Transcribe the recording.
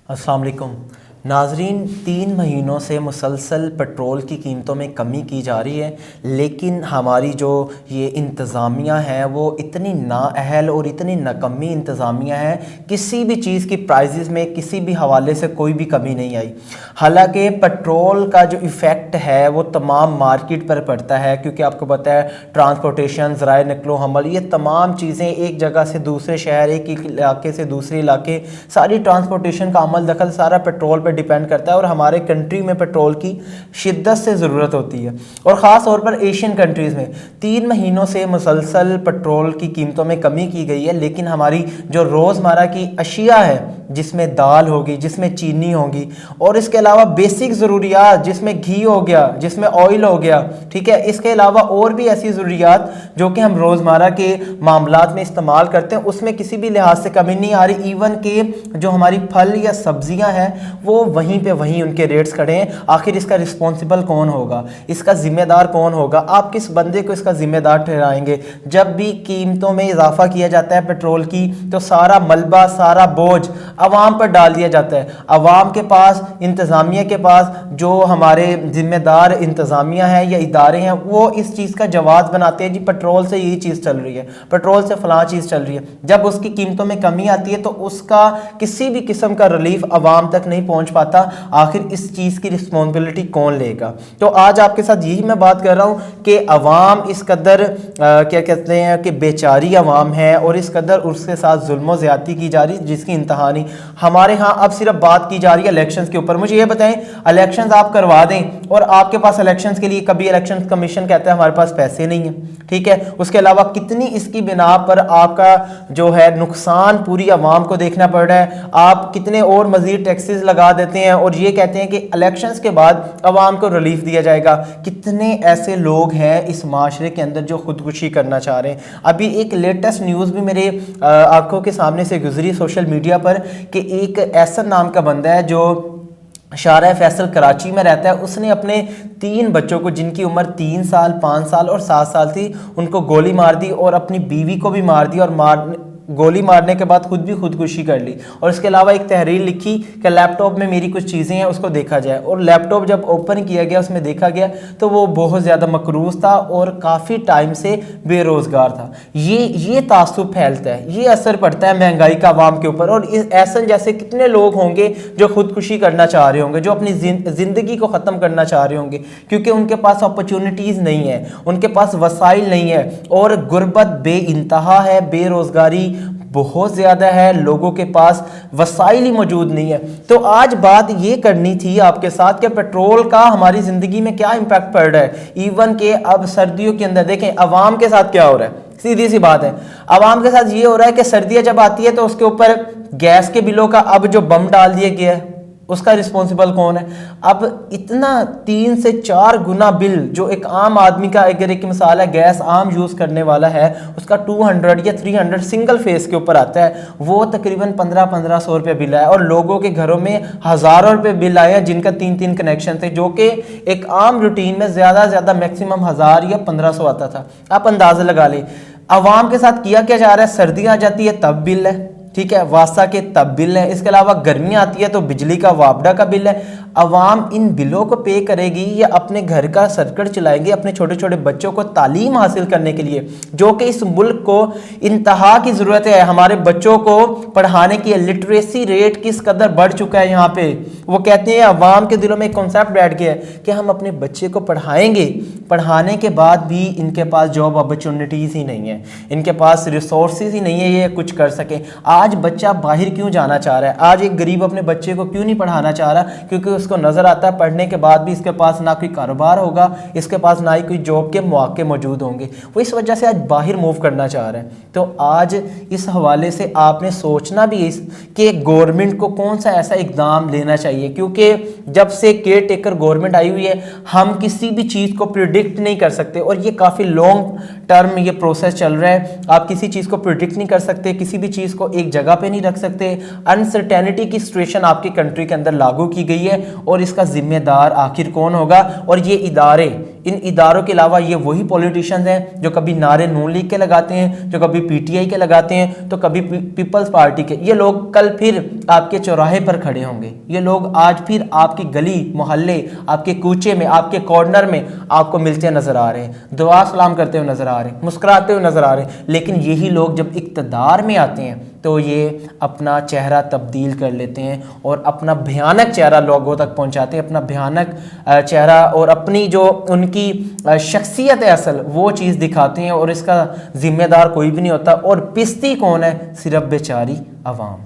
अस्सलाम वालेकुम नाजरीन, 3 महीनों से मुसलसल पेट्रोल की कीमतों में कमी की जा रही है, लेकिन हमारी जो ये इंतज़ामिया है वो इतनी नाअहल और इतनी नाकम्मी इंतज़ामिया है। किसी भी चीज़ की प्राइसेस में किसी भी हवाले से कोई भी कमी नहीं आई। हालांकि पेट्रोल का जो इफ़ेक्ट है वो तमाम मार्केट पर पड़ता है, क्योंकि आपको पता है ट्रांसपोर्टेशन, ज़राए नकलो हमल, ये तमाम चीज़ें एक जगह से दूसरे शहर, एक इलाके से दूसरे इलाके, सारी ट्रांसपोर्टेशन का अमल दखल सारा पेट्रोल पर डिपेंड करता है। और हमारे कंट्री में पेट्रोल की शिद्दत से ज़रूरत होती है, और ख़ास तौर पर एशियन कंट्रीज़ में 3 महीनों से मुसलसल पेट्रोल की कीमतों में कमी की गई है। लेकिन हमारी जो रोज़मर्रा की अशिया है, जिसमें दाल होगी, जिसमें चीनी होगी, और इसके अलावा बेसिक ज़रूरियात जिसमें घी हो गया, जिसमें ऑयल हो गया, ठीक है, इसके अलावा और भी ऐसी ज़रूरियात जो कि हम रोज़मर्रा के मामलात में इस्तेमाल करते हैं, उसमें किसी भी लिहाज से कमी नहीं आ रही। इवन के जो हमारी फल या सब्जियां हैं वो वहीं पे वहीं उनके रेट्स खड़े हैं। आखिर इसका रिस्पॉन्सिबल कौन होगा, इसका ज़िम्मेदार कौन होगा? आप किस बंदे को इसका ज़िम्मेदार ठहराएंगे? जब भी कीमतों में इजाफा किया जाता है पेट्रोल की, तो सारा मलबा, सारा बोझ अवाम पर डाल दिया जाता है। अवाम के पास, इंतज़ामिया के पास, जो हमारे ज़िम्मेदार इंतज़ामिया है या इदारे हैं, वो इस चीज़ का जवाब बनाते हैं, जी पेट्रोल से यही चीज़ चल रही है, पेट्रोल से फ़लाँ चीज़ चल रही है। जब उसकी कीमतों में कमी आती है तो उसका किसी भी किस्म का रिलीफ अवाम तक नहीं पहुंच पाता। आखिर इस चीज़ की रिस्पॉन्सिबिलिटी कौन लेगा? तो आज आपके साथ यही मैं बात कर रहा हूँ कि अवाम इस कदर क्या कहते हैं कि बेचारी अवाम है, और इस कदर उसके साथ जुल्म ज़्यादती की जा रही जिसकी इंतहा नहीं। हमारे यहाँ अब सिर्फ बात की जा रही है इलेक्शंस के ऊपर। मुझे ये बताएं, इलेक्शंस आप करवा दें और आपके पास इलेक्शंस के लिए कभी इलेक्शन कमीशन कहता है हमारे पास पैसे नहीं है, ठीक है, उसके अलावा कितनी इसकी बिना पर आपका जो है नुकसान पूरी आवाम को देखना पड़ रहा है। आप कितने और मजीद टैक्सेस लगा देते हैं और ये कहते हैं कि इलेक्शंस के बाद आवाम को रिलीफ दिया जाएगा। कितने ऐसे लोग हैं इस माशरे के अंदर जो खुदकुशी करना चाह रहे हैं। अभी एक लेटेस्ट न्यूज़ भी मेरे आंखों के सामने से गुजरी सोशल मीडिया पर कि एक एहसन नाम का बंदा है जो शारा फैसल कराची में रहता है। उसने अपने 3 बच्चों को, जिनकी उम्र 3 साल, 5 साल और 7 साल थी, उनको गोली मार दी और अपनी बीवी को भी मार दी, और गोली मारने के बाद खुद भी खुदकुशी कर ली। और इसके अलावा एक तहरीर लिखी कि लैपटॉप में मेरी कुछ चीज़ें हैं, उसको देखा जाए। और लैपटॉप जब ओपन किया गया, उसमें देखा गया तो वो बहुत ज़्यादा मकरूज़ था और काफ़ी टाइम से बेरोज़गार था। ये तासुब फैलता है, ये असर पड़ता है महंगाई का आवाम के ऊपर। और ऐसे जैसे कितने लोग होंगे जो खुदकुशी करना चाह रहे होंगे, जो अपनी ज़िंदगी को ख़त्म करना चाह रहे होंगे, क्योंकि उनके पास अपॉर्चुनिटीज़ नहीं है, उनके पास वसाइल नहीं है, और गुर्बत बेइंतहा है, बेरोज़गारी बहुत ज़्यादा है, लोगों के पास वसाइल ही मौजूद नहीं है। तो आज बात ये करनी थी आपके साथ कि पेट्रोल का हमारी ज़िंदगी में क्या इम्पैक्ट पड़ रहा है। इवन के अब सर्दियों के अंदर देखें अवाम के साथ क्या हो रहा है। सीधी सी बात है, अवाम के साथ ये हो रहा है कि सर्दियाँ जब आती है तो उसके ऊपर गैस के बिलों का अब जो बम डाल दिया गया है, उसका रिस्पॉन्सिबल कौन है? अब इतना 3 से 4 गुना बिल जो एक आम आदमी का, अगर एक मिसाल है गैस आम यूज़ करने वाला है, उसका 200 या 300 सिंगल फेस के ऊपर आता है, वो तकरीबन 1500 रुपये बिल आया। और लोगों के घरों में हज़ारों रुपये बिल आया जिनका 3 कनेक्शन थे, जो कि एक आम रूटीन में ज़्यादा से ज़्यादा मैक्सिमम 1000 या 1500 आता था। आप अंदाज़ा लगा लें अवाम के साथ किया क्या जा रहा है। सर्दियाँ आ जाती है तब बिल है, ठीक है, वासा के तब बिल है, इसके अलावा गर्मी आती है तो बिजली का वापडा का बिल है। अवाम इन बिलों को पे करेगी या अपने घर का सर्कट चलाएंगे अपने छोटे छोटे बच्चों को तालीम हासिल करने के लिए, जो कि इस मुल्क को इंतहा की ज़रूरत है। हमारे बच्चों को पढ़ाने की लिटरेसी रेट किस कदर बढ़ चुका है यहाँ पे। वो कहते हैं अवाम के दिलों में एक कॉन्सेप्ट बैठ गया है कि हम अपने बच्चे को पढ़ाएंगे, पढ़ाने के बाद भी इनके पास जॉब अपॉर्चुनिटीज़ ही नहीं है, इनके पास रिसोर्सेज ही नहीं है ये कुछ कर सके। आज बच्चा बाहर क्यों जाना चाह रहा है? आज एक गरीब अपने बच्चे को क्यों नहीं पढ़ाना चाह रहा? क्योंकि उसको नज़र आता है पढ़ने के बाद भी इसके पास ना कोई कारोबार होगा, इसके पास ना ही कोई जॉब के मौके मौजूद होंगे। वो इस वजह से आज बाहर मूव करना चाह रहा है। तो आज इस हवाले से आपने सोचना भी कि गवर्नमेंट को कौन सा ऐसा इकदाम लेना चाहिए, क्योंकि जब से केयर टेकर गवर्नमेंट आई हुई है हम किसी भी चीज़ को प्रिडिक्ट नहीं कर सकते, और ये काफ़ी लॉन्ग टर्म ये प्रोसेस चल रहा है। आप किसी चीज़ को प्रिडिक्ट नहीं कर सकते, किसी भी चीज़ को एक जगह पे नहीं रख सकते। अनसर्टेनिटी की सिचुएशन आपकी कंट्री के अंदर लागू की गई है, और इसका जिम्मेदार आखिर कौन होगा? और ये इदारे इन इदारों के अलावा ये वही पॉलिटिशियंस हैं जो कभी नारे नून लीग के लगाते हैं, जो कभी पीटीआई के लगाते हैं, तो कभी पीपल्स पार्टी के। ये लोग कल फिर आपके चौराहे पर खड़े होंगे, ये लोग आज फिर आपकी गली मोहल्ले, आपके कूचे में, आपके कॉर्नर में आपको मिलते नजर आ रहे हैं, दुआ सलाम करते हुए नजर आ रहे हैं, मुस्कुराते हुए नजर आ रहे हैं। लेकिन यही लोग जब इक़्तिदार में आते हैं तो ये अपना चेहरा तब्दील कर लेते हैं और अपना भयानक चेहरा लोगों तक पहुंचाते हैं, अपना भयानक चेहरा और अपनी जो उनकी शख्सियत है असल, वो चीज़ दिखाते हैं। और इसका जिम्मेदार कोई भी नहीं होता। और पिसती कौन है? सिर्फ बेचारी अवाम।